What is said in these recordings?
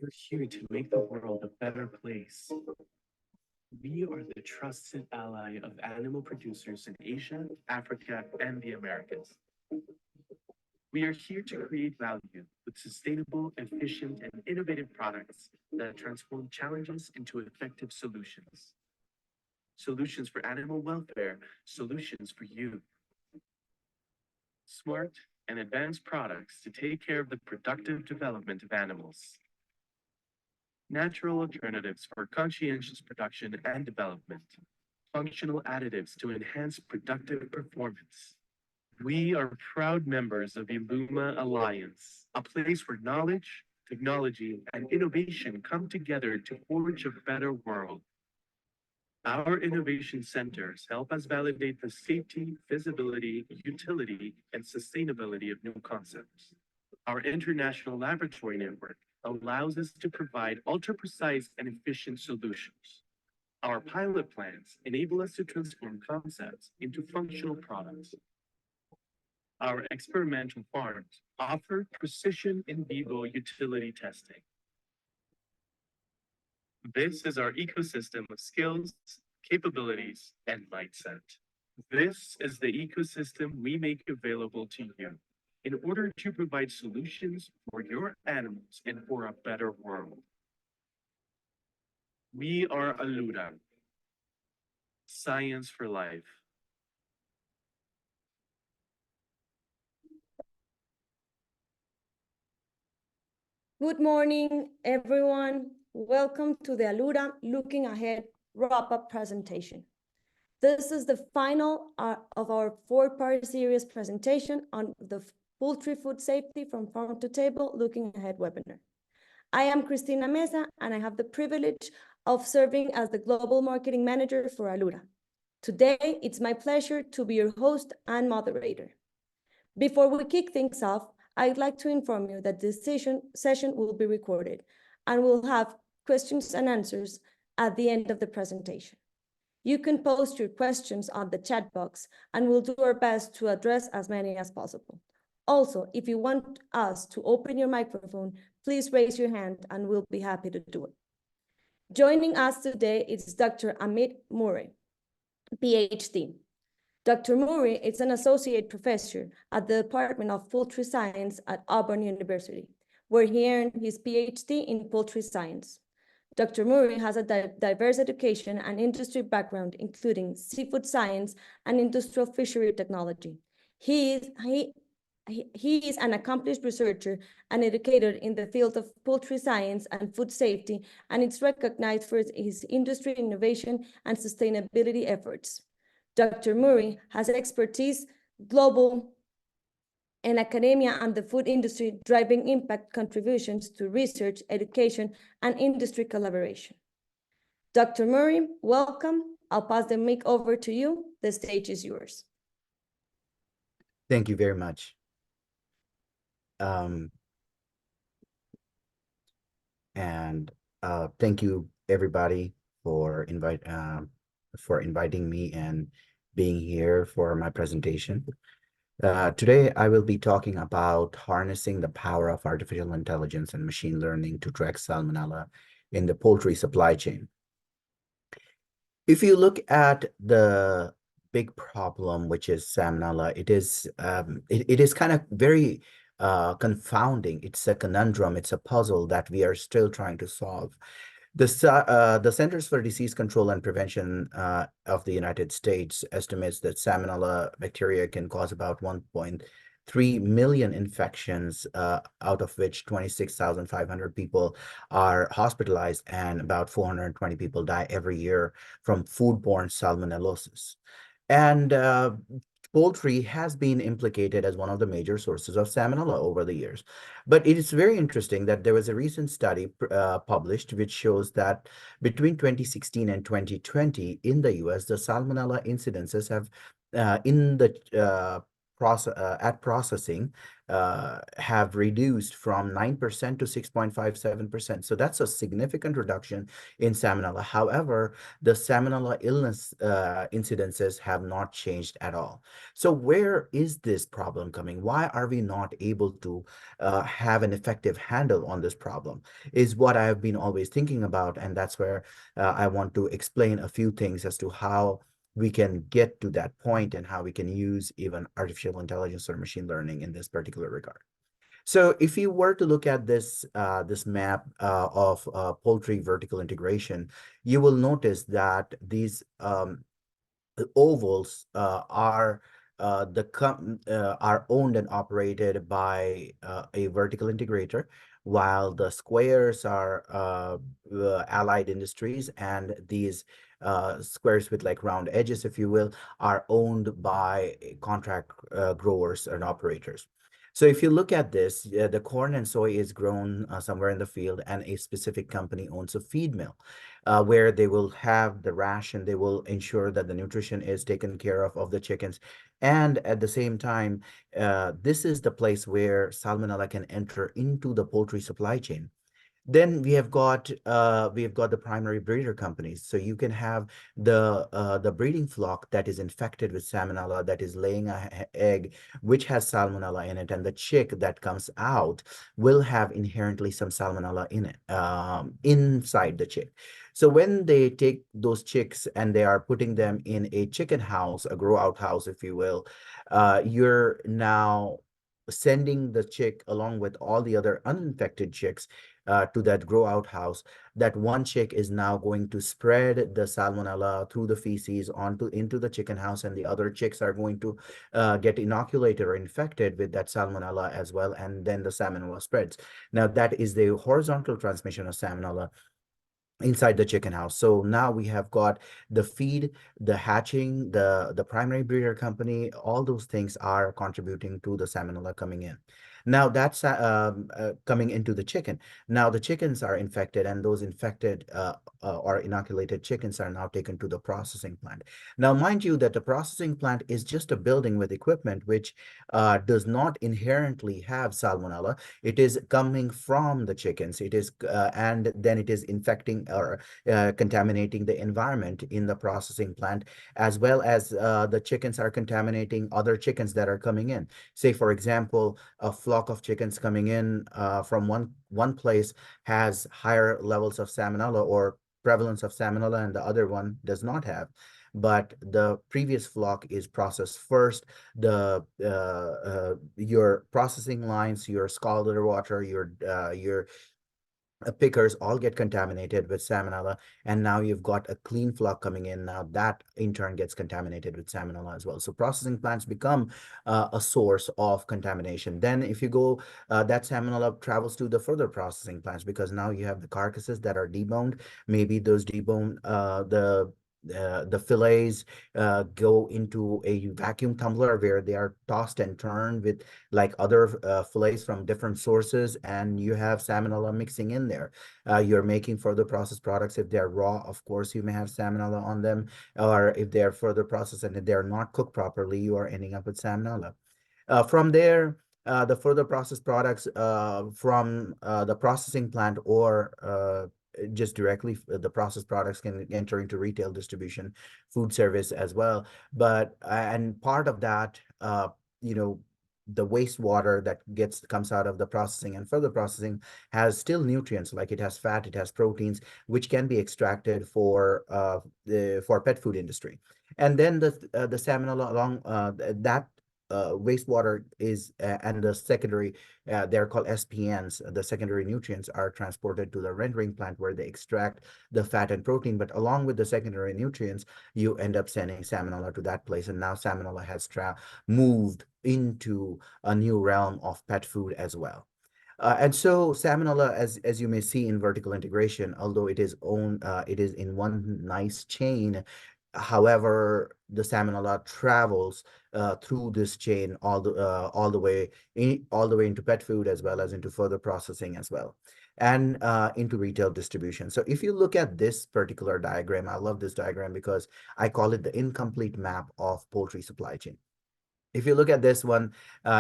are here to make the world a better place. We are the trusted ally of animal producers in Asia, Africa, and the Americas. We are here to create value with sustainable, efficient, and innovative products that transform challenges into effective solutions. Solutions for animal welfare, solutions for you. Smart and advanced products to take care of the productive development of animals. Natural alternatives for conscientious production and development. Functional additives to enhance productive performance. We are proud members of Illuma Alliance, a place where knowledge, technology, and innovation come together to forge a better world. Our innovation centers help us validate the safety, visibility, utility, and sustainability of new concepts. Our international laboratory network allows us to provide ultra-precise and efficient solutions. Our pilot plants enable us to transform concepts into functional products. Our experimental farms offer precision in vivo utility testing. This is our ecosystem of skills, capabilities, and mindset. This is the ecosystem we make available to you in order to provide solutions for your animals and for a better world. We are Alura, Science for Life. Good morning, everyone. Welcome to the Alura Looking Ahead wrap-up presentation. This is the final of our four-part series presentation on the poultry food safety from farm to table Looking Ahead webinar. I am Cristina Mesa, and I have the privilege of serving as the Global Marketing Manager for Alura. Today, it's my pleasure to be your host and moderator. Before we kick things off, I'd like to inform you that this session will be recorded and we'll have questions and answers at the end of the presentation. You can post your questions on the chat box and we'll do our best to address as many as possible. Also, if you want us to open your microphone, please raise your hand and we'll be happy to do it. Joining us today is Dr. Amit Morey, PhD. Dr. Morey is an associate professor at the Department of Poultry Science at Auburn University, where he earned his PhD in poultry science. Dr. Morey has a diverse education and industry background, including seafood science and industrial fishery technology. He is an accomplished researcher and educator in the field of poultry science and food safety, and is recognized for his industry innovation and sustainability efforts. Dr. Morey has expertise global in academia and the food industry, driving impact contributions to research, education, and industry collaboration. Dr. Morey, welcome. I'll pass the mic over to you. The stage is yours. Thank you very much. Thank you, everybody, for inviting me and being here for my presentation. Today, I will be talking about harnessing the power of artificial intelligence and machine learning to track salmonella in the poultry supply chain. If you look at the big problem, which is salmonella, it is kind of very confounding. It's a conundrum. It's a puzzle that we are still trying to solve. The Centers for Disease Control and Prevention of the United States estimates that salmonella bacteria can cause about 1.3 million infections, out of which 26,500 people are hospitalized and about 420 people die every year from foodborne salmonellosis. And poultry has been implicated as one of the major sources of salmonella over the years. But it is very interesting that there was a recent study published which shows that between 2016 and 2020 in the US, the salmonella incidences have in the processing have reduced from 9% to 6.57%. So that's a significant reduction in salmonella. However, the salmonella illness incidences have not changed at all. So where is this problem coming? Why are we not able to have an effective handle on this problem? Is what I have been always thinking about, and that's where I want to explain a few things as to how we can get to that point and how we can use even artificial intelligence or machine learning in this particular regard. So if you were to look at this map of poultry vertical integration, you will notice that these ovals are owned and operated by a vertical integrator, while the squares are allied industries, and these squares with like round edges, if you will, are owned by contract growers and operators. So if you look at this, the corn and soy is grown somewhere in the field, and a specific company owns a feed mill where they will have the ration. They will ensure that the nutrition is taken care of the chickens. And at the same time, this is the place where salmonella can enter into the poultry supply chain. Then we have got the primary breeder companies. So you can have the breeding flock that is infected with salmonella, that is laying a egg which has salmonella in it, and the chick that comes out will have inherently some salmonella in it, inside the chick. So when they take those chicks and they are putting them in a chicken house, a grow out house, if you will, you're now sending the chick along with all the other uninfected chicks to that grow out house. That one chick is now going to spread the salmonella through the feces onto into the chicken house, and the other chicks are going to get inoculated or infected with that salmonella as well, and then the salmonella spreads. Now that is the horizontal transmission of salmonella inside the chicken house. So now we have got the feed, the hatching, the primary breeder company, all those things are contributing to the salmonella coming in. Now that's coming into the chicken. Now the chickens are infected, and those infected or inoculated chickens are now taken to the processing plant. Now, mind you that the processing plant is just a building with equipment which does not inherently have salmonella. It is coming from the chickens. It is, and then it is infecting or contaminating the environment in the processing plant, as well as the chickens are contaminating other chickens that are coming in. Say, for example, a flock of chickens coming in from one place has higher levels of salmonella or prevalence of salmonella, and the other one does not have. But the previous flock is processed first. Your processing lines, your scalded water, your pickers all get contaminated with salmonella, and now you've got a clean flock coming in. Now that in turn gets contaminated with salmonella as well. So processing plants become a source of contamination. Then if you go, that salmonella travels to the further processing plants, because now you have the carcasses that are deboned. Maybe those deboned, the fillets go into a vacuum tumbler where they are tossed and turned with like other fillets from different sources, and you have salmonella mixing in there. You're making further processed products. If they're raw, of course, you may have salmonella on them, or if they're further processed and if they're not cooked properly, you are ending up with salmonella. From there, the further processed products from the processing plant or just directly, the processed products can enter into retail distribution, food service as well. But and part of that, you know, the wastewater that comes out of the processing and further processing has still nutrients, like it has fat, it has proteins, which can be extracted for pet food industry. And then the salmonella along that wastewater is and the secondary, they're called SPNs. The secondary nutrients are transported to the rendering plant where they extract the fat and protein. But along with the secondary nutrients, you end up sending salmonella to that place. And now salmonella has moved into a new realm of pet food as well. And so salmonella, as you may see in vertical integration, although it is in one nice chain. However, the salmonella travels through this chain all the way into pet food, as well as into further processing as well, and into retail distribution. So if you look at this particular diagram, I love this diagram because I call it the incomplete map of poultry supply chain. If you look at this one,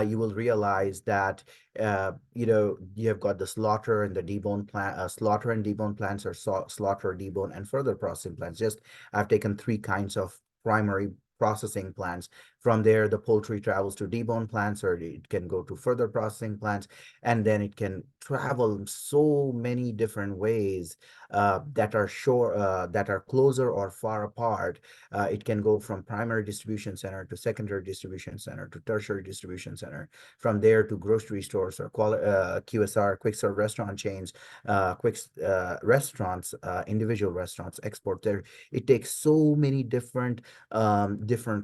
you will realize that you have got the slaughter and the debone plant, slaughter and debone plants, or slaughter, debone, and further processing plants. Just I've taken three kinds of primary processing plants. From there, the poultry travels to debone plants, or it can go to further processing plants, and then it can travel so many different ways that are closer or far apart. It can go from primary distribution center to secondary distribution center to tertiary distribution center, from there to grocery stores or QSR, quick serve restaurant chains, quick restaurants, individual restaurants, export there. It takes so many different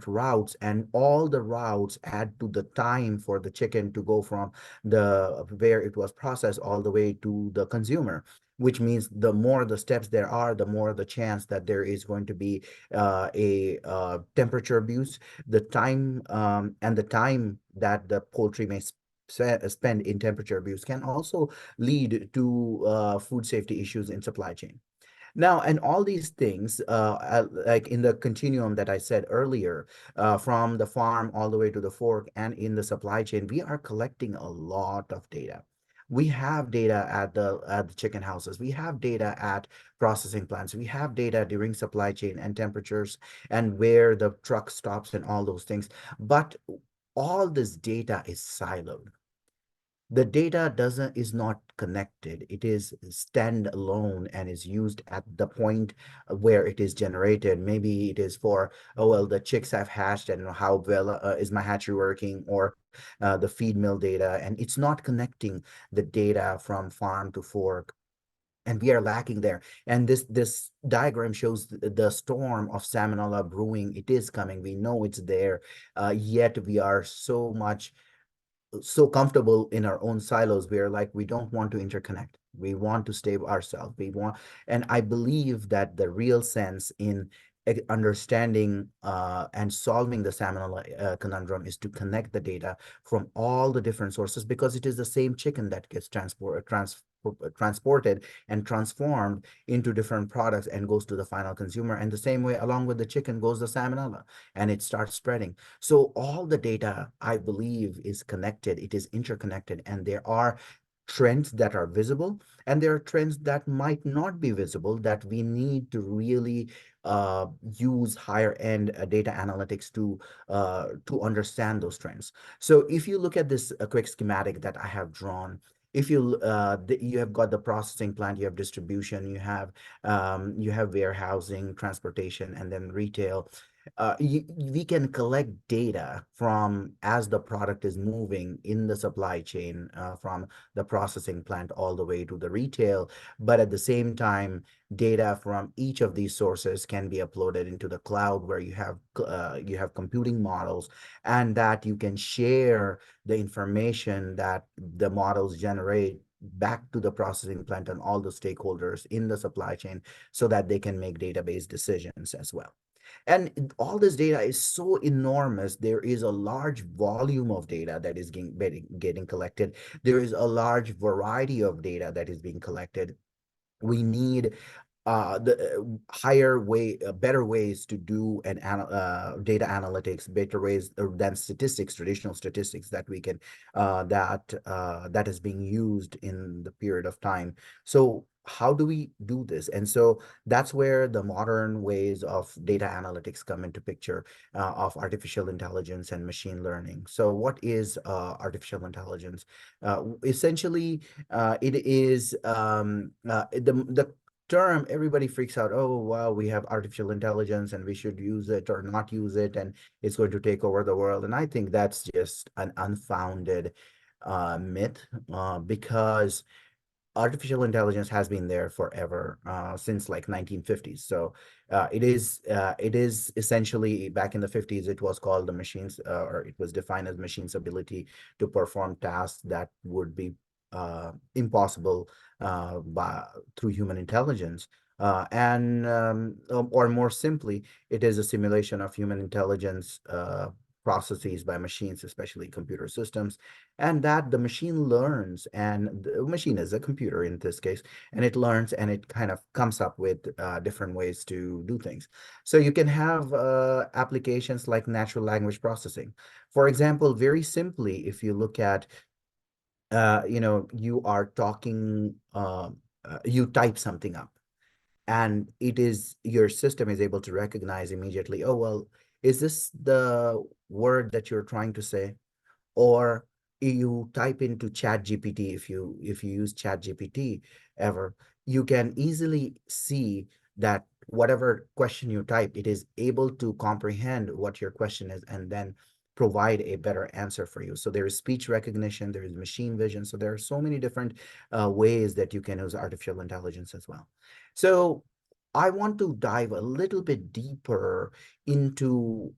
routes, and all the routes add to the time for the chicken to go from the where it was processed all the way to the consumer, which means the more the steps there are, the more the chance that there is going to be a temperature abuse. The time that the poultry may spend in temperature abuse can also lead to food safety issues in supply chain. Now, and all these things, like in the continuum that I said earlier, from the farm all the way to the fork and in the supply chain, we are collecting a lot of data. We have data at the chicken houses. We have data at processing plants. We have data during supply chain and temperatures and where the truck stops and all those things. But all this data is siloed. The data is not connected. It is standalone and is used at the point where it is generated. Maybe it is for, oh well, the chicks have hatched and how well is my hatchery working, or the feed mill data, and it's not connecting the data from farm to fork. And we are lacking there. And this diagram shows the storm of salmonella brewing. It is coming. We know it's there. Yet we are so comfortable in our own silos. We're like, we don't want to interconnect. We want to stay ourselves. And I believe that the real sense in understanding and solving the salmonella conundrum is to connect the data from all the different sources, because it is the same chicken that gets transported and transformed into different products and goes to the final consumer. And the same way, along with the chicken, goes the salmonella, and it starts spreading. So all the data, I believe, is connected. It is interconnected, and there are trends that are visible, and there are trends that might not be visible, that we need to really use higher end data analytics to understand those trends. So if you look at this quick schematic that I have drawn, if you have got the processing plant, you have distribution, you have warehousing, transportation, and then retail. We can collect data from as the product is moving in the supply chain, from the processing plant all the way to the retail. But at the same time, data from each of these sources can be uploaded into the cloud, where you have computing models, and that you can share the information that the models generate back to the processing plant and all the stakeholders in the supply chain, so that they can make database decisions as well. And all this data is so enormous. There is a large volume of data that is getting collected. There is a large variety of data that is being collected. We need the better ways to do data analytics, better ways than traditional statistics that we can that is being used in the period of time. So how do we do this? And so that's where the modern ways of data analytics come into picture, of artificial intelligence and machine learning. So what is artificial intelligence? Essentially, it is the term. Everybody freaks out. Oh, wow, we have artificial intelligence and we should use it or not use it, and it's going to take over the world. And I think that's just an unfounded myth, because artificial intelligence has been there forever, since like 1950s. So it is essentially, back in the 50s, it was called the machines, or it was defined as machines' ability to perform tasks that would be impossible through human intelligence. Or more simply, it is a simulation of human intelligence processes by machines, especially computer systems, and that the machine learns, and the machine is a computer in this case, and it learns and it kind of comes up with different ways to do things. So you can have applications like natural language processing. For example, very simply, if you look at, you are talking, you type something up, and your system is able to recognize immediately, oh, well, is this the word that you're trying to say? Or you type into chat gpt, if you use chat gpt ever, you can easily see that whatever question you type, it is able to comprehend what your question is and then provide a better answer for you. So there is speech recognition, there is machine vision. So there are so many different ways that you can use artificial intelligence as well. So I want to dive a little bit deeper into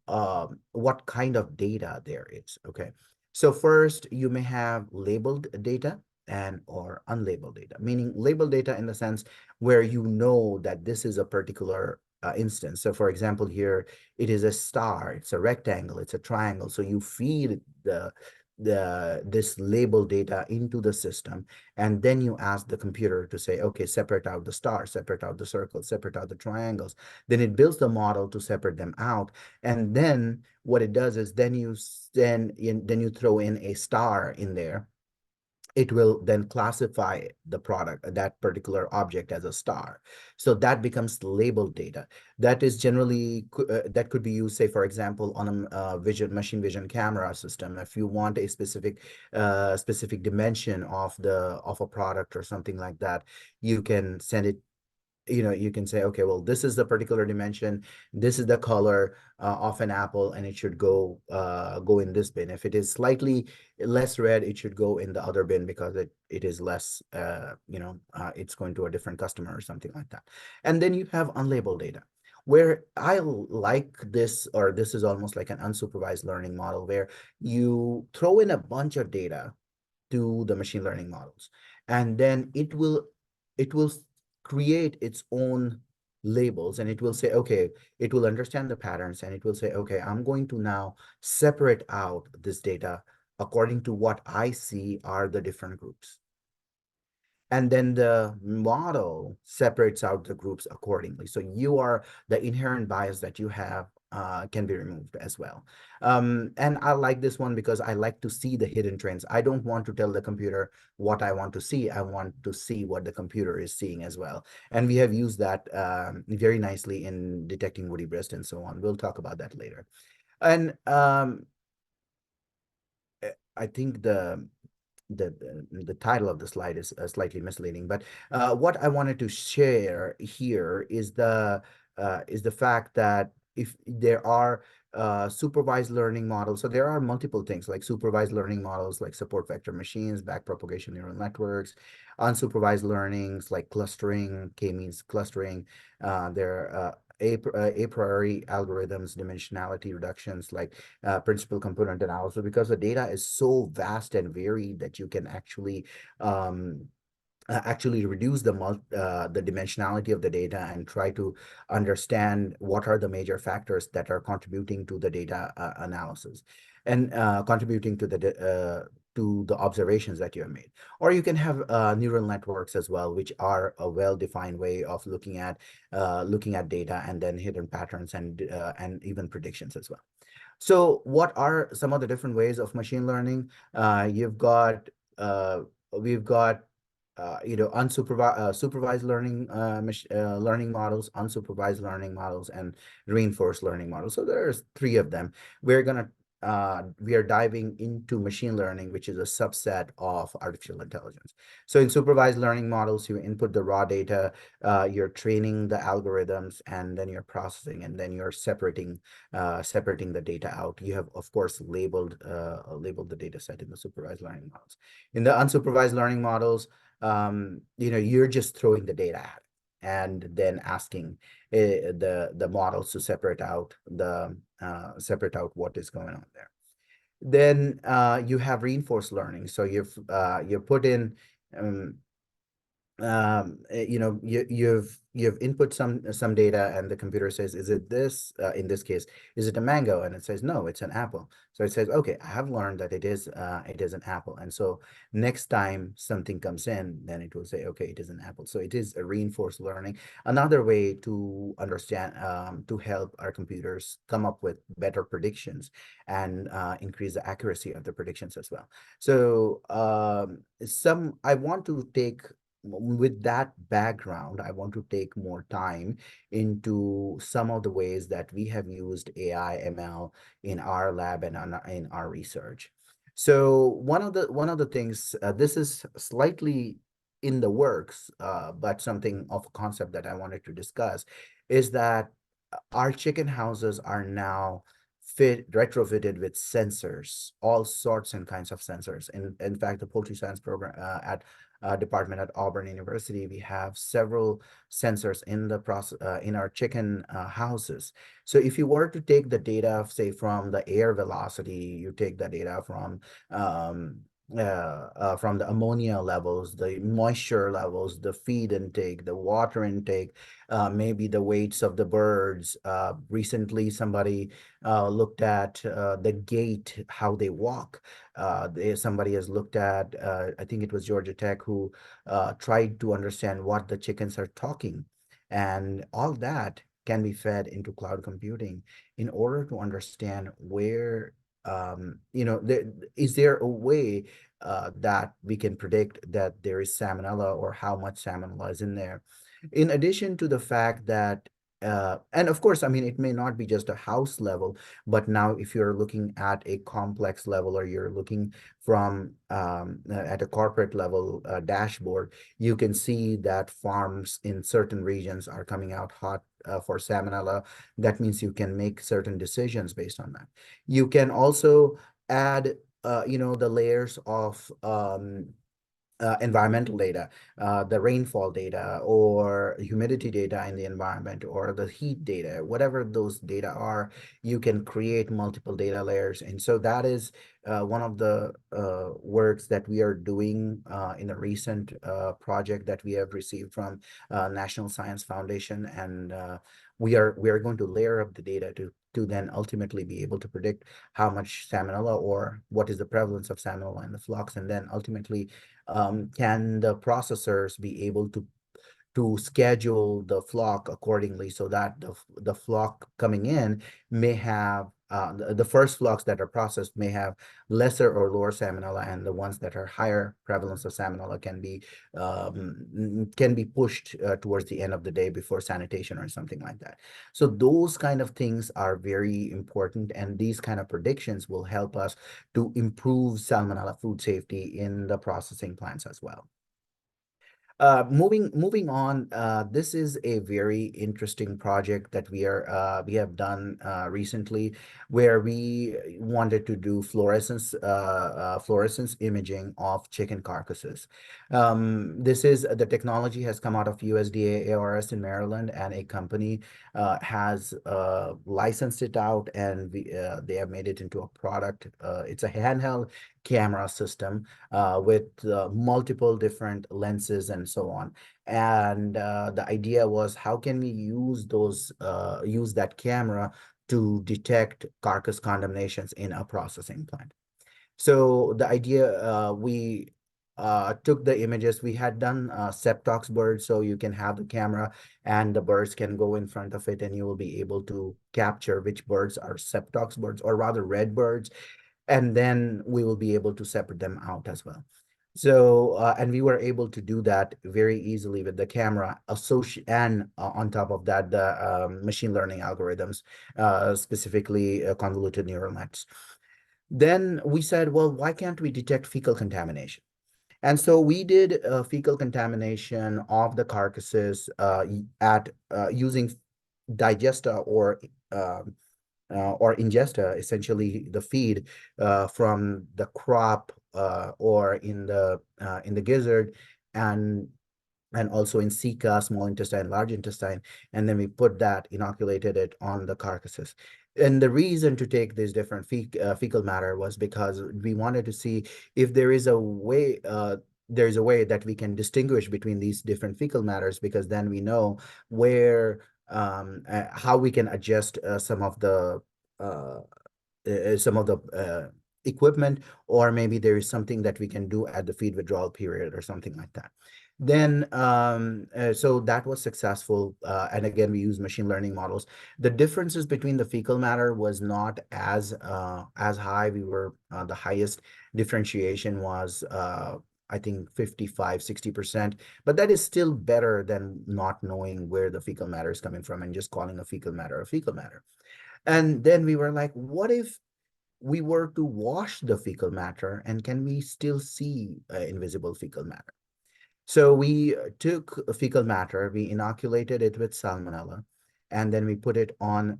what kind of data there is. Okay. So first, you may have labeled data and or unlabeled data, meaning labeled data in the sense where you know that this is a particular instance. So for example, here it is a star, it's a rectangle, it's a triangle. So you feed this labeled data into the system, and then you ask the computer to say, okay, separate out the stars, separate out the circles, separate out the triangles. Then it builds the model to separate them out, and then what it does is then you throw in a star in there. It will then classify the product, that particular object, as a star. So that becomes labeled data. That is generally, that could be used, say, for example, on a machine vision camera system. If you want a specific dimension of a product or something like that, you can send it, you can say, okay, well, this is the particular dimension, this is the color of an apple, and it should go in this bin. If it is slightly less red, it should go in the other bin because it is less, it's going to a different customer or something like that. And then you have unlabeled data, where I like this, or this is almost like an unsupervised learning model, where you throw in a bunch of data to the machine learning models, and then it will create its own labels, and it will say, okay, it will understand the patterns, and it will say, okay, I'm going to now separate out this data according to what I see are the different groups. And then the model separates out the groups accordingly. So the inherent bias that you have can be removed as well. And I like this one because I like to see the hidden trends. I don't want to tell the computer what I want to see. I want to see what the computer is seeing as well. And we have used that very nicely in detecting woody breast and so on. We'll talk about that later. And I think the title of the slide is slightly misleading, but what I wanted to share here is the fact that if there are supervised learning models, so there are multiple things like supervised learning models like support vector machines, backpropagation neural networks, unsupervised learnings like clustering, k-means clustering. There are a priori algorithms, dimensionality reductions like principal component analysis, because the data is so vast and varied that you can actually reduce the dimensionality of the data and try to understand what are the major factors that are contributing to the data analysis and contributing to the observations that you have made. Or you can have neural networks as well, which are a well-defined way of looking at data and then hidden patterns and even predictions as well. So what are some of the different ways of machine learning? We've got unsupervised supervised learning models, unsupervised learning models, and reinforced learning models. So there's three of them. We are diving into machine learning, which is a subset of artificial intelligence. So in supervised learning models, you input the raw data, you're training the algorithms, and then you're processing, and then you're separating the data out. You have, of course, labeled the data set in the supervised learning models. In the unsupervised learning models, you're just throwing the data at it and then asking the models to separate out what is going on there. Then you have reinforced learning. So you put in you've input some data, and the computer says, is it this, in this case, is it a mango? And it says, no, it's an apple. So it says, okay, I have learned that it is an apple. And so next time something comes in, then it will say, okay, it is an apple. So it is a reinforced learning, another way to understand, to help our computers come up with better predictions and increase the accuracy of the predictions as well. So I want to take, with that background, I want to take more time into some of the ways that we have used AI ML in our lab and in our research. So one of the things, this is slightly in the works, but something of a concept that I wanted to discuss is that our chicken houses are now retrofitted with sensors, all sorts and kinds of sensors. In fact, the poultry science program at department at Auburn University, we have several sensors in the process in our chicken houses. So if you were to take the data, say from the air velocity, you take the data from the ammonia levels, the moisture levels, the feed intake, the water intake, maybe the weights of the birds. Recently, somebody looked at the gait, how they walk. Somebody has looked at, I think it was Georgia Tech, who tried to understand what the chickens are talking. And all that can be fed into cloud computing in order to understand where, is there a way that we can predict that there is salmonella or how much salmonella is in there. In addition to the fact that, and of course, I mean, it may not be just a house level, but now if you're looking at a complex level, or you're looking from at a corporate level dashboard, you can see that farms in certain regions are coming out hot for salmonella. That means you can make certain decisions based on that. You can also add, the layers of environmental data, the rainfall data or humidity data in the environment, or the heat data, whatever those data are, you can create multiple data layers. And so that is one of the works that we are doing in a recent project that we have received from National Science Foundation. And we are going to layer up the data to then ultimately be able to predict how much salmonella, or what is the prevalence of salmonella in the flocks. And then ultimately, can the processors be able to schedule the flock accordingly, so that the flock coming in may have, the first flocks that are processed may have lesser or lower salmonella, and the ones that are higher prevalence of salmonella can be pushed towards the end of the day before sanitation or something like that. So those kind of things are very important, and these kind of predictions will help us to improve salmonella food safety in the processing plants as well. Moving on, this is a very interesting project that we have done recently, where we wanted to do fluorescence imaging of chicken carcasses. The technology has come out of USDA ARS in Maryland, and a company has licensed it out, and they have made it into a product. It's a handheld camera system with multiple different lenses and so on. And the idea was, how can we use that camera to detect carcass condemnations in a processing plant? So the idea, we took the images. We had done septox birds, so you can have the camera and the birds can go in front of it, and you will be able to capture which birds are septox birds, or rather red birds, and then we will be able to separate them out as well. So, and we were able to do that very easily with the camera, and on top of that, the machine learning algorithms, specifically convoluted neural nets. Then we said, well, why can't we detect fecal contamination? And so we did fecal contamination of the carcasses at using digesta or ingesta, essentially the feed from the crop or in the gizzard, and also in ceca, small intestine, large intestine, and then we inoculated it on the carcasses. And the reason to take this different fecal matter was because we wanted to see if there is a way there's a way that we can distinguish between these different fecal matters, because then we know where how we can adjust uh, some of the equipment, or maybe there is something that we can do at the feed withdrawal period or something like that. Then, so that was successful. And again, we use machine learning models. The differences between the fecal matter was not as high. We were the highest differentiation was I think 55, 60%, but that is still better than not knowing where the fecal matter is coming from and just calling a fecal matter a fecal matter. And then we were like, what if we were to wash the fecal matter, and can we still see invisible fecal matter? So we took fecal matter, we inoculated it with salmonella, and then we put it on.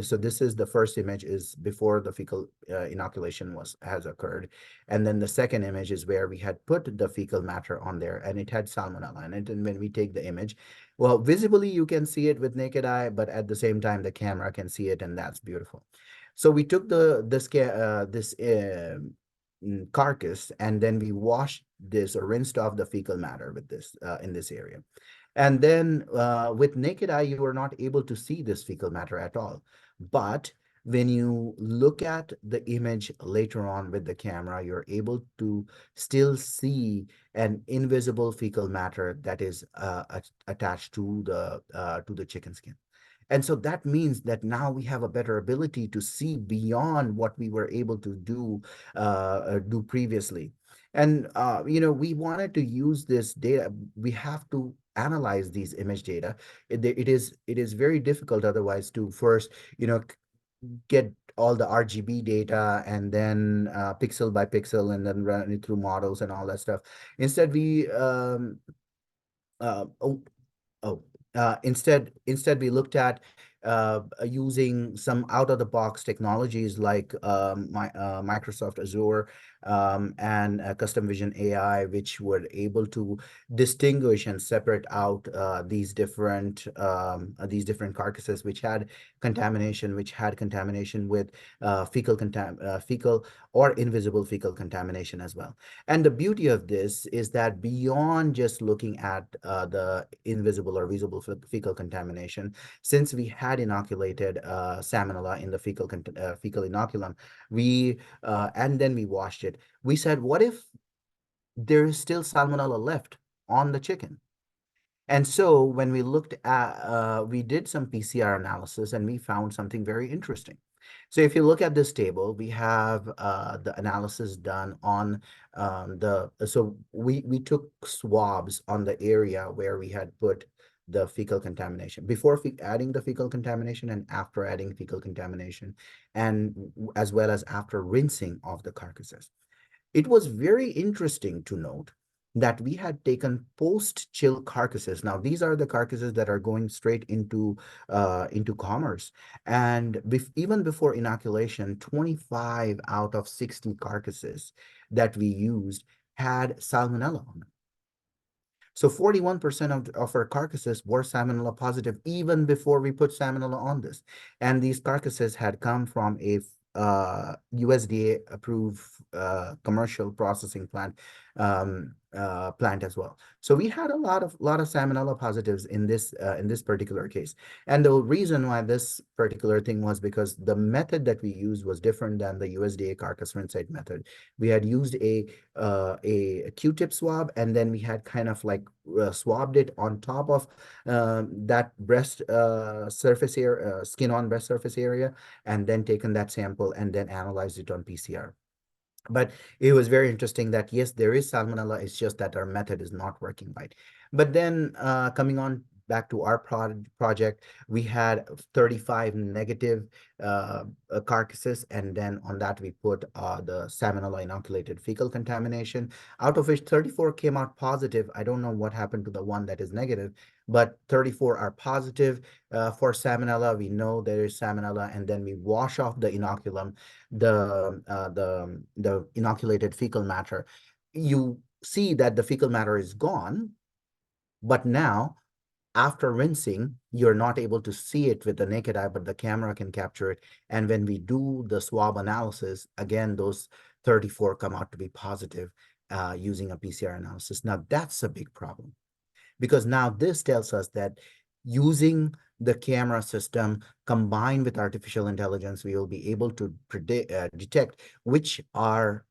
So this is the first image is before the fecal inoculation has occurred, and then the second image is where we had put the fecal matter on there, and it had salmonella in it. And when we take the image, well, visibly you can see it with naked eye, but at the same time the camera can see it, and that's beautiful. So we took this carcass, and then we washed this or rinsed off the fecal matter with this in this area. And then with naked eye, you are not able to see this fecal matter at all. But when you look at the image later on with the camera, you're able to still see an invisible fecal matter that is attached to the chicken skin. And so that means that now we have a better ability to see beyond what we were able to do previously. And we wanted to use this data. We have to analyze these image data. It is very difficult otherwise to first get all the RGB data and then pixel by pixel and then run it through models and all that stuff. Instead, we oh, Oh, instead we looked at using some out-of-the-box technologies like Microsoft Azure and Custom Vision AI, which were able to distinguish and separate out these different carcasses, which had contamination with fecal or invisible fecal contamination as well. And the beauty of this is that beyond just looking at the invisible or visible fecal contamination, since we had inoculated salmonella in the fecal inoculum, and then we washed it, we said, what if there is still salmonella left on the chicken? And so when we looked at, we did some PCR analysis, and we found something very interesting. So if you look at this table, we have the analysis done on so we took swabs on the area where we had put the fecal contamination, before adding the fecal contamination and after adding fecal contamination, and as well as after rinsing of the carcasses. It was very interesting to note that we had taken post-chill carcasses. Now, these are the carcasses that are going straight into commerce. And even before inoculation, 25 out of 60 carcasses that we used had salmonella on them. So 41% of our carcasses were salmonella positive even before we put salmonella on this. And these carcasses had come from a USDA approved commercial processing plant as well. So we had a lot of salmonella positives in this particular case. And the reason why this particular thing was because the method that we used was different than the USDA carcass rinse site method. We had used a Q-tip swab, and then we had kind of like swabbed it on top of that breast surface area, skin on breast surface area, and then taken that sample and then analyzed it on PCR. But it was very interesting that, yes, there is salmonella. It's just that our method is not working right. But then coming on back to our project, we had 35 negative carcasses, and then on that we put the salmonella inoculated fecal contamination, out of which 34 came out positive. I don't know what happened to the one that is negative, but 34 are positive for salmonella. We know there is salmonella, and then we wash off the inoculum, the inoculated fecal matter. You see that the fecal matter is gone, but now after rinsing, you're not able to see it with the naked eye, but the camera can capture it. And when we do the swab analysis, again, those 34 come out to be positive. using a PCR analysis. Now, that's a big problem because now this tells us that using the camera system combined with artificial intelligence, we will be able to detect which of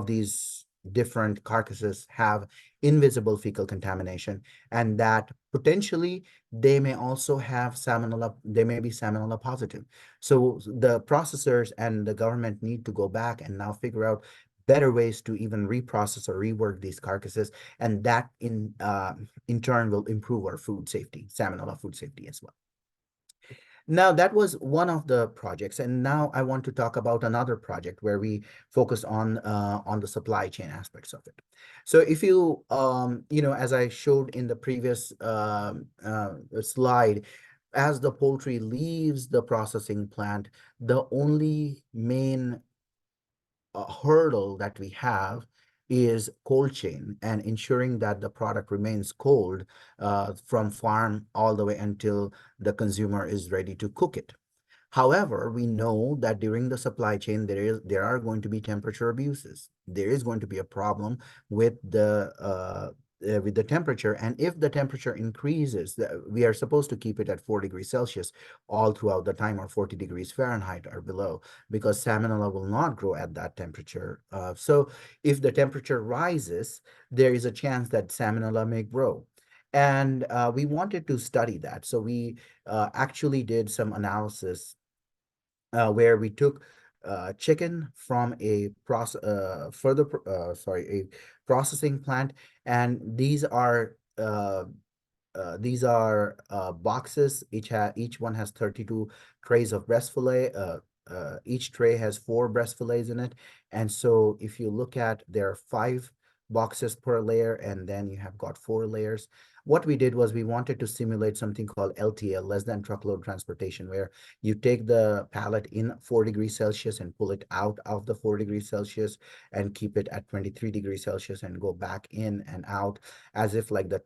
these different carcasses have invisible fecal contamination, and that potentially they may also have salmonella, they may be salmonella positive. So the processors and the government need to go back and now figure out better ways to even reprocess or rework these carcasses, and that in turn will improve our food safety, salmonella food safety as well. Now, that was one of the projects, and now I want to talk about another project where we focus on the supply chain aspects of it. So if you as I showed in the previous slide, as the poultry leaves the processing plant, the only main hurdle that we have is cold chain and ensuring that the product remains cold from farm all the way until the consumer is ready to cook it. However, we know that during the supply chain, there are going to be temperature abuses. There is going to be a problem with the temperature, and if the temperature increases, we are supposed to keep it at 4 degrees Celsius all throughout the time, or 40 degrees Fahrenheit or below, because salmonella will not grow at that temperature. So if the temperature rises, there is a chance that salmonella may grow. And we wanted to study that. So we actually did some analysis where we took chicken from a processing plant, and these are boxes. Each one has 32 trays of breast fillet. Each tray has 4 breast fillets in it, and so if you look at, there are 5 boxes per layer, and then you have got 4 layers. What we did was we wanted to simulate something called LTL, less than truckload transportation, where you take the pallet in 4 degrees Celsius and pull it out of the 4 degrees Celsius and keep it at 23 degrees Celsius and go back in and out, as if like the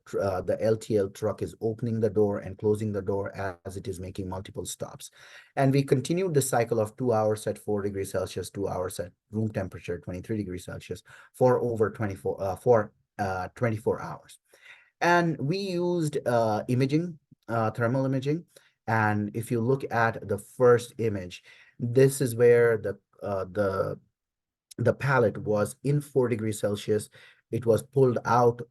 LTL truck is opening the door and closing the door as it is making multiple stops. And we continued the cycle of 2 hours at 4 degrees Celsius, 2 hours at room temperature, 23 degrees Celsius, for over 24 hours. And we used imaging, thermal imaging. And if you look at the first image, this is where the pallet was in 4 degrees Celsius. It was pulled out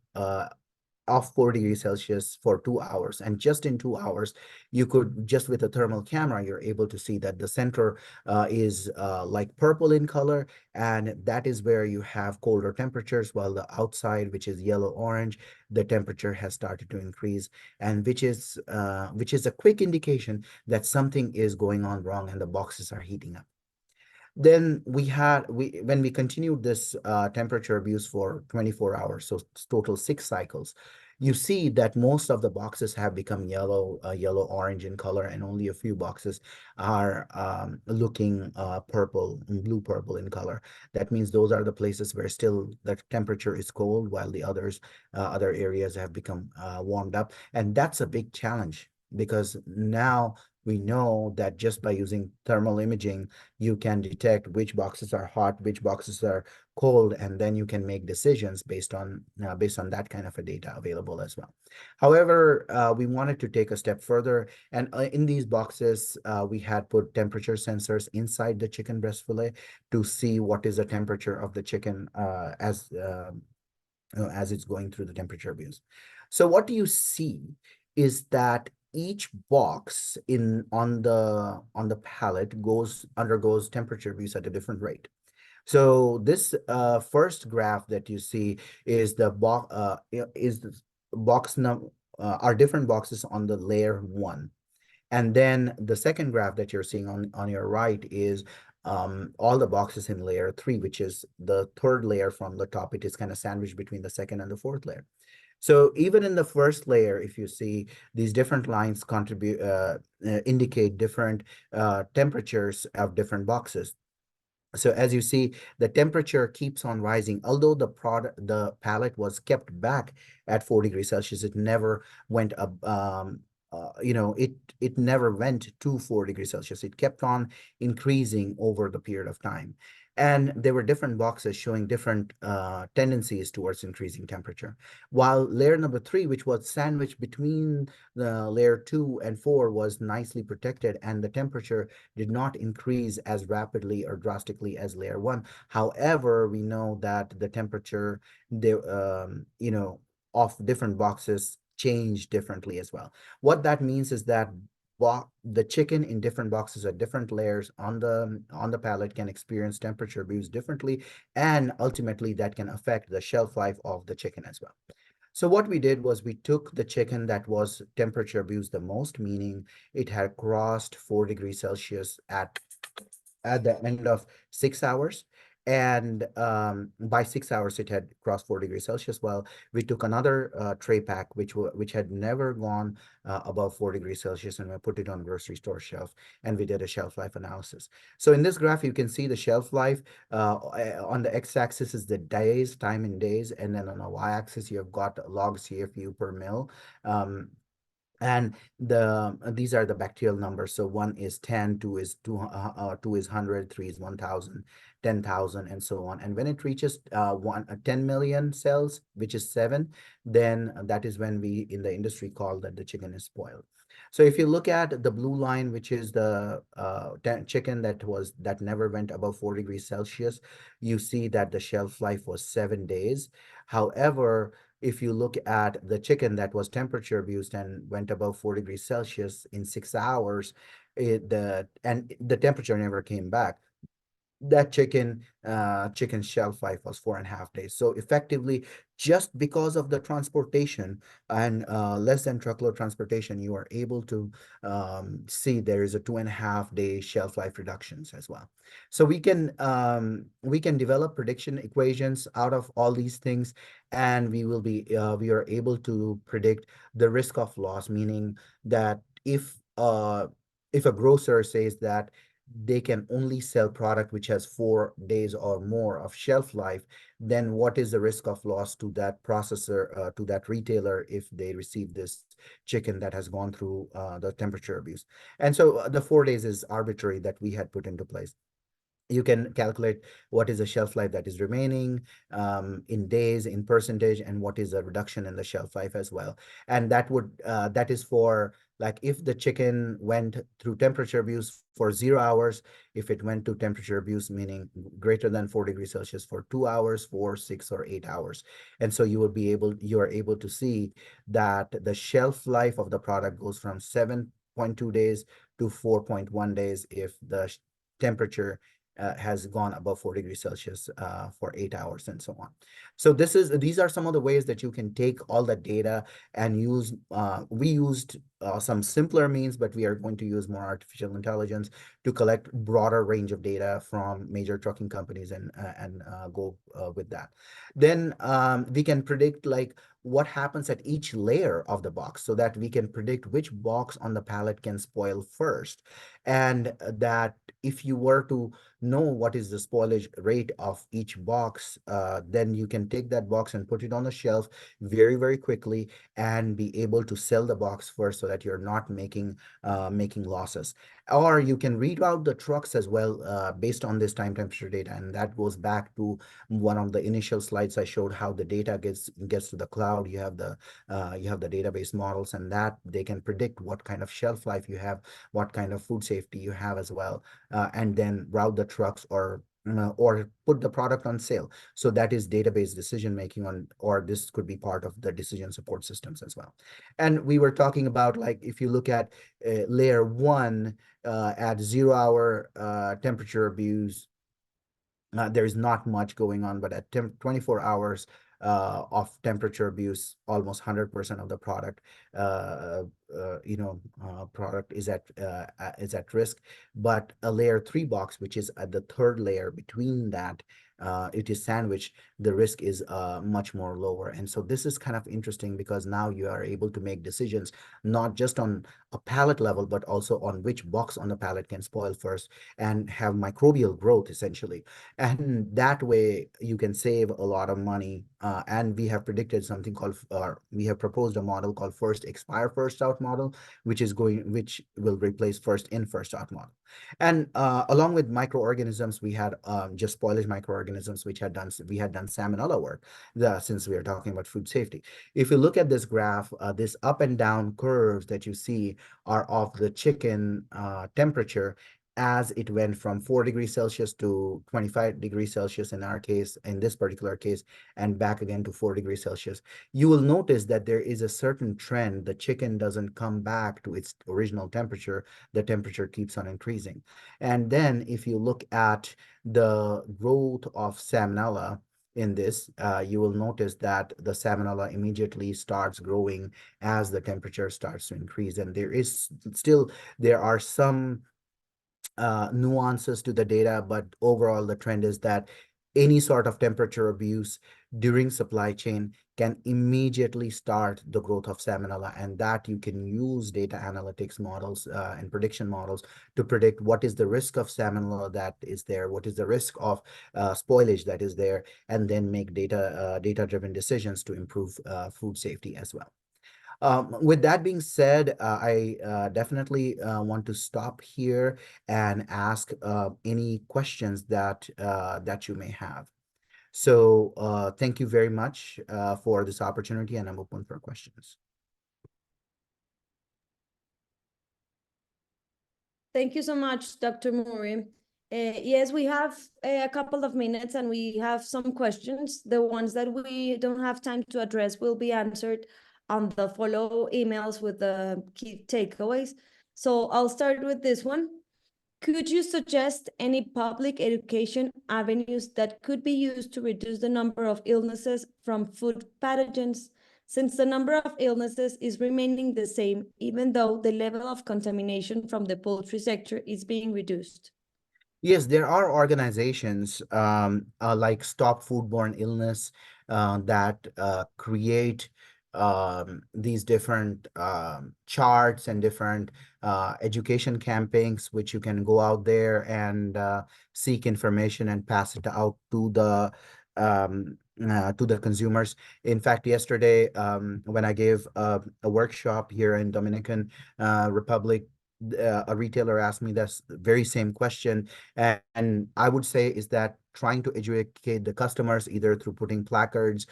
of 4 degrees Celsius for 2 hours. And just in 2 hours, you could, just with a thermal camera, you're able to see that the center is like purple in color. And that is where you have colder temperatures, while the outside, which is yellow-orange, the temperature has started to increase, and which is a quick indication that something is going on wrong and the boxes are heating up. Then when we continued this temperature abuse for 24 hours, so total 6 cycles, you see that most of the boxes have become yellow-orange in color, and only a few boxes are looking purple and blue-purple in color. That means those are the places where still the temperature is cold, while the other areas have become warmed up. And that's a big challenge, because now we know that just by using thermal imaging, you can detect which boxes are hot, which boxes are cold, and then you can make decisions based on that kind of a data available as well. However, we wanted to take a step further, and in these boxes, we had put temperature sensors inside the chicken breast fillet to see what is the temperature of the chicken as it's going through the temperature abuse. So what you see is that each box on the pallet undergoes temperature abuse at a different rate. So this first graph that you see is the box are different boxes on the layer 1. And then the second graph that you're seeing on your right is all the boxes in layer 3, which is the third layer from the top. It is kind of sandwiched between the second and the fourth layer. So even in the first layer, if you see, these different lines indicate different temperatures of different boxes. So as you see, the temperature keeps on rising. Although the pallet was kept back at 4 degrees Celsius, it never went up. It never went to 4 degrees Celsius. It kept on increasing over the period of time. And there were different boxes showing different tendencies towards increasing temperature. While layer number 3, which was sandwiched between the layer 2 and 4, was nicely protected, and the temperature did not increase as rapidly or drastically as layer 1. However, we know that the temperature, of different boxes change differently as well. What that means is that the chicken in different boxes at different layers on the pallet can experience temperature abuse differently, and ultimately that can affect the shelf life of the chicken as well. So what we did was we took the chicken that was temperature abused the most, meaning it had crossed 4 degrees Celsius at the end of 6 hours. And by 6 hours, it had crossed 4 degrees Celsius. Well, we took another tray pack, which had never gone above 4 degrees Celsius, and we put it on grocery store shelf, and we did a shelf life analysis. So in this graph, you can see the shelf life. On the x-axis is the days, time in days, and then on the y-axis, you have got log CFU per mil. And these are the bacterial numbers. So 1 is 10, 2 is 2 is 100, 3 is 1,000, 10,000, and so on. And when it reaches 10 million cells, which is 7, then that is when we in the industry call that the chicken is spoiled. So if you look at the blue line, which is the chicken that never went above 4 degrees Celsius, you see that the shelf life was 7 days. However, if you look at the chicken that was temperature abused and went above 4 degrees Celsius in 6 hours, the temperature never came back. That chicken shelf life was 4.5 days. So effectively, just because of the transportation and less than truckload transportation, you are able to see there is a 2.5 day shelf life reductions as well. So we can develop prediction equations out of all these things, and we are able to predict the risk of loss, meaning that if a grocer says that they can only sell product which has 4 days or more of shelf life, then what is the risk of loss to that processor, to that retailer, if they receive this chicken that has gone through the temperature abuse? And so the 4 days is arbitrary that we had put into place. You can calculate what is the shelf life that is remaining in days, in percentage, and what is the reduction in the shelf life as well. And that is for, like, if the chicken went through temperature abuse for 0 hours, if it went to temperature abuse, meaning greater than 4 degrees Celsius, for 2 hours, 4, 6, or 8 hours. And so you are able to see that the shelf life of the product goes from 7.2 days to 4.1 days if the temperature has gone above 4 degrees Celsius for 8 hours, and so on. So these are some of the ways that you can take all that data and use. We used some simpler means, but we are going to use more artificial intelligence to collect broader range of data from major trucking companies and go with that. Then we can predict, like, what happens at each layer of the box, so that we can predict which box on the pallet can spoil first. And that if you were to know what is the spoilage rate of each box, then you can take that box and put it on the shelf very, very quickly and be able to sell the box first, so that you're not making losses. Or you can reroute the trucks as well based on this time temperature data. And that goes back to one of the initial slides I showed, how the data gets to the cloud. You have the database models, and that they can predict what kind of shelf life you have, what kind of food safety you have as well, and then route the trucks or put the product on sale. So that is database decision making on, or this could be part of the decision support systems as well. And we were talking about, like, if you look at layer 1 at 0 hour temperature abuse, there is not much going on, but at 24 hours of temperature abuse, almost 100% of the product, product is at risk. But a layer 3 box, which is at the third layer between that, it is sandwiched, the risk is much more lower. And so this is kind of interesting, because now you are able to make decisions not just on a pallet level, but also on which box on the pallet can spoil first and have microbial growth, essentially. And that way you can save a lot of money. And we have predicted something called, we have proposed a model called first expire, first out model, which will replace first in, first out model. And along with microorganisms, we had just spoilage microorganisms, which we had done salmonella work, since we are talking about food safety. If you look at this graph, this up and down curves that you see are of the chicken temperature as it went from 4 degrees Celsius to 25 degrees Celsius in our case, in this particular case, and back again to 4 degrees Celsius. You will notice that there is a certain trend. The chicken doesn't come back to its original temperature. The temperature keeps on increasing. And then if you look at the growth of salmonella in this, you will notice that the salmonella immediately starts growing as the temperature starts to increase. And there are some nuances to the data, but overall the trend is that any sort of temperature abuse during supply chain can immediately start the growth of salmonella, and that you can use data analytics models and prediction models to predict what is the risk of salmonella that is there, what is the risk of spoilage that is there, and then make data-driven decisions to improve food safety as well. With that being said, I definitely want to stop here and ask any questions that you may have. So thank you very much for this opportunity, and I'm open for questions. Thank you so much, Dr. Morey. Yes, we have a couple of minutes and we have some questions. The ones that we don't have time to address will be answered on the follow emails with the key takeaways. So I'll start with this one. Could you suggest any public education avenues that could be used to reduce the number of illnesses from food pathogens, since the number of illnesses is remaining the same, even though the level of contamination from the poultry sector is being reduced? Yes, there are organizations like Stop Foodborne Illness that create these different charts and different education campaigns, which you can go out there and seek information and pass it out to the consumers. In fact, yesterday, when I gave a workshop here in Dominican Republic, a retailer asked me this very same question, and I would say is that trying to educate the customers either through putting placards,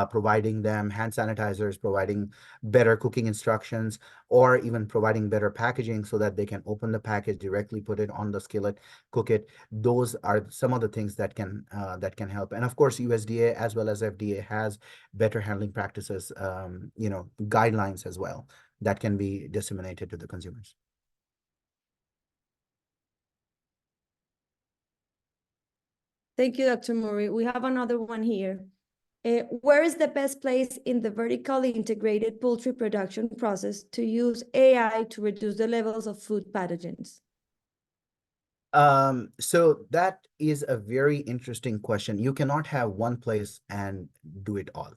providing them hand sanitizers, providing better cooking instructions, or even providing better packaging so that they can open the package directly, put it on the skillet, cook it. Those are some of the things that can help. And of course, USDA as well as FDA has better handling practices, guidelines as well that can be disseminated to the consumers. Thank you, Dr. Morey. We have another one here. Where is the best place in the vertically integrated poultry production process to use AI to reduce the levels of food pathogens? So that is a very interesting question. You cannot have one place and do it all.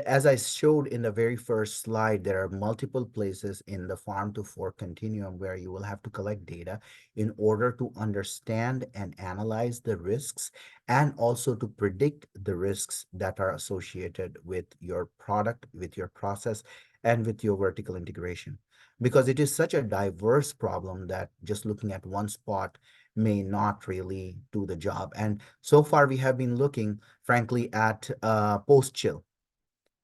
As I showed in the very first slide, there are multiple places in the farm to fork continuum where you will have to collect data in order to understand and analyze the risks, and also to predict the risks that are associated with your product, with your process, and with your vertical integration. Because it is such a diverse problem that just looking at one spot may not really do the job. And so far we have been looking, frankly, at post-chill,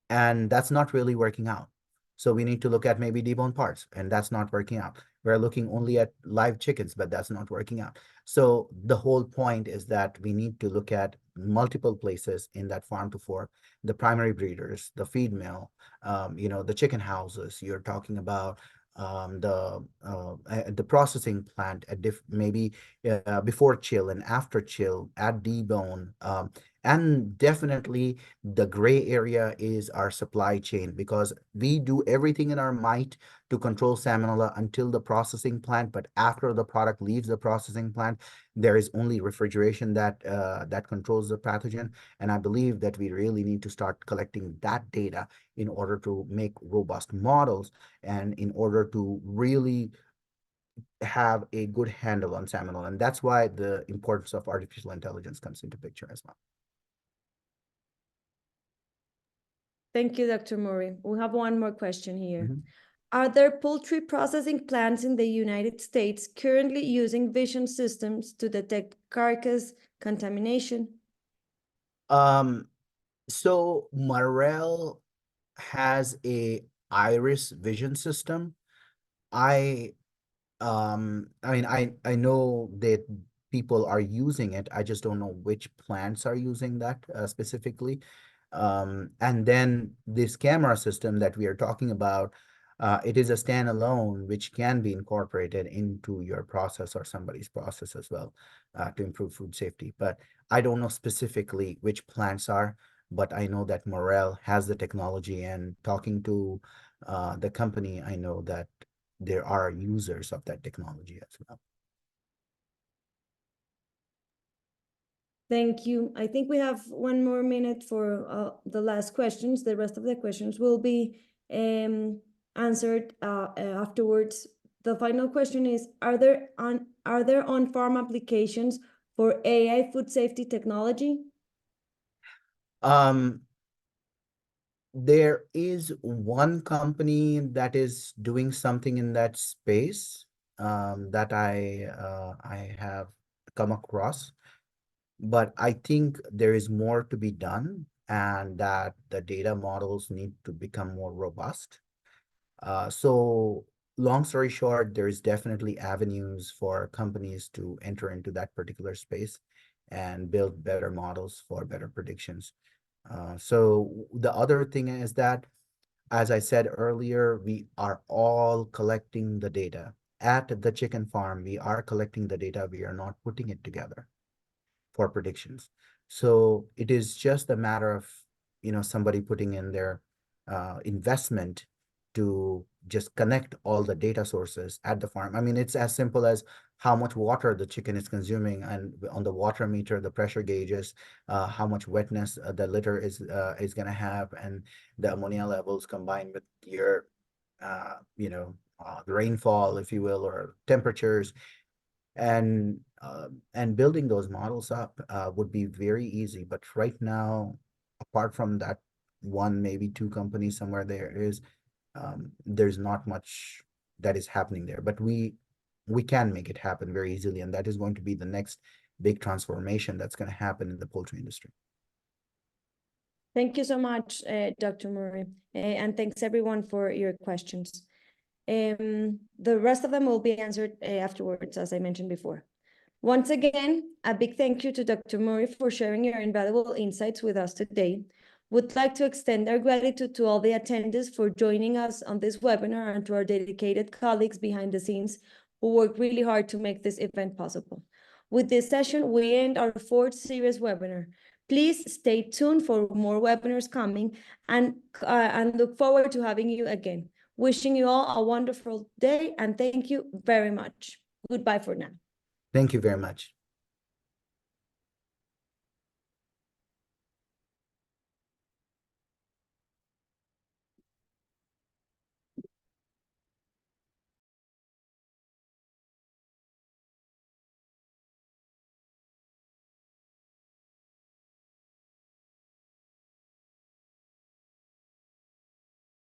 and that's not really working out. So we need to look at maybe deboned parts, and that's not working out. We're looking only at live chickens, but that's not working out. So the whole point is that we need to look at multiple places in that farm to fork: the primary breeders, the feed mill, the chicken houses. You're talking about the processing plant at maybe before chill and after chill, at debone, and definitely the gray area is our supply chain, because we do everything in our might to control salmonella until the processing plant. But after the product leaves the processing plant, there is only refrigeration that controls the pathogen. And I believe that we really need to start collecting that data in order to make robust models and in order to really have a good handle on salmonella. And that's why the importance of artificial intelligence comes into picture as well. Thank you, Dr. Morey. We have one more question here. Are there poultry processing plants in the United States currently using vision systems to detect carcass contamination? So Marel has a iris vision system. I know that people are using it. I just don't know which plants are using that specifically. And then this camera system that we are talking about, it is a standalone which can be incorporated into your process or somebody's process as well to improve food safety. But I don't know specifically which plants are, but I know that Morel has the technology, and talking to the company, I know that there are users of that technology as well. Thank you. I think we have 1 more minute for the last questions. The rest of the questions will be answered afterwards. The final question is, are there on-farm applications for AI food safety technology? There is one company that is doing something in that space that I have come across, but I think there is more to be done, and that the data models need to become more robust. So long story short, there's definitely avenues for companies to enter into that particular space and build better models for better predictions. So the other thing is that, as I said earlier, we are all collecting the data. At the chicken farm, we are collecting the data. We are not putting it together for predictions. So it is just a matter of, somebody putting in their investment to just connect all the data sources at the farm. I mean, it's as simple as how much water the chicken is consuming, and on the water meter, the pressure gauges, how much wetness the litter is going to have, and the ammonia levels combined with your, the rainfall, if you will, or temperatures, and building those models up would be very easy. But right now, apart from that one, maybe two companies somewhere, there's not much that is happening there. But we can make it happen very easily, and that is going to be the next big transformation that's going to happen in the poultry industry. Thank you so much, Dr. Morey, and thanks everyone for your questions. The rest of them will be answered afterwards, as I mentioned before. Once again, a big thank you to Dr. Morey for sharing your invaluable insights with us today. Would like to extend our gratitude to all the attendees for joining us on this webinar, and to our dedicated colleagues behind the scenes who worked really hard to make this event possible. With this session, we end our 4th series webinar. Please stay tuned for more webinars coming, and look forward to having you again. Wishing you all a wonderful day, and thank you very much. Goodbye for now. Thank you very much.